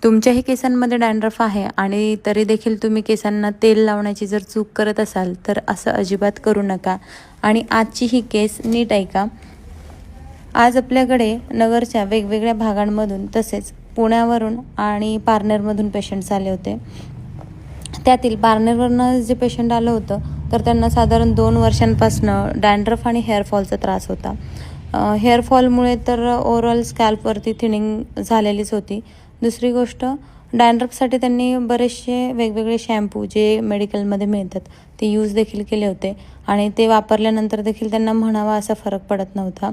तुमच्याही केसांमध्ये डॅन्ड्रफ आहे आणि तरी देखील तुम्ही केसांना तेल लावण्याची जर चूक करत असाल तर असं अजिबात करू नका. आणि आजची ही केस नीट ऐका. आज आपल्याकडे नगरच्या वेगवेगळ्या भागांमधून तसेच पुण्यावरून आणि पारनेरमधून पेशंट्स आले होते. त्यातील पारनेरवरनं जे पेशंट आलं होतं तर त्यांना साधारण 2 वर्षांपासनं डॅन्ड्रफ आणि हेअरफॉलचा त्रास होता. हेअरफॉलमुळे तर ओव्हरऑल स्कॅल्पवरती थिनिंग झालेलीच होती. दुसरी गोष्ट, डॅन्ड्रफसाठी त्यांनी बरेचसे वेगवेगळे शॅम्पू जे मेडिकलमध्ये मिळतात ते यूज देखील केले होते आणि ते वापरल्यानंतर देखील त्यांना म्हणावा असा फरक पडत नव्हता.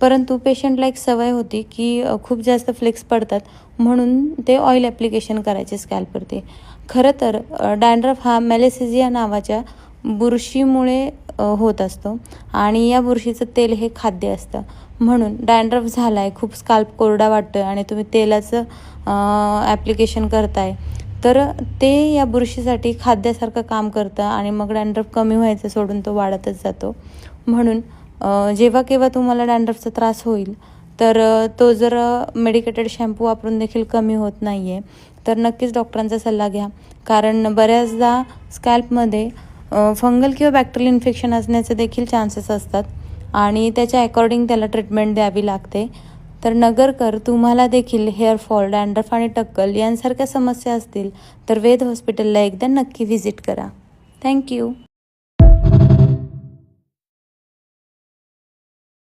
परंतु पेशंटला एक सवय होती की खूप जास्त फ्लेक्स पडतात म्हणून ते ऑइल ॲप्लिकेशन करायचे स्कॅल्पवरती. खरं तर डॅन्ड्रफ हा मॅलेसेसिया नावाच्या बुरशीमुळे होत असतो आणि या बुरशीचं तेल हे खाद्य असतं. म्हणून डॅन्ड्रफ झाला आहे, खूप स्काल्प कोरडा वाटतो आहे आणि तुम्ही तेलाचं ॲप्लिकेशन करताय तर ते या बुरशीसाठी खाद्यासारखं काम करतं आणि मग डॅन्ड्रफ कमी व्हायचं सोडून तो वाढतच जातो. म्हणून जेव्हा केव्हा तुम्हाला डॅन्ड्रफचा त्रास होईल तर तो जर मेडिकेटेड शॅम्पू वापरून देखील कमी होत नाही आहे तर नक्कीच डॉक्टरांचा सल्ला घ्या. कारण बऱ्याचदा स्कॅल्पमध्ये फंगल किंवा बॅक्टेरियल इन्फेक्शन असण्याचे देखील चान्सेस असतात आणि त्याच्या अकॉर्डिंग त्याला ट्रीटमेंट द्यावी लागते. तर नगरकर, तुम्हाला देखील हेअरफॉल, डॅन्ड्रफ आणि टक्कल यांसारख्या समस्या असतील तर वेद हॉस्पिटलला एकदा नक्की व्हिजिट करा. थँक्यू.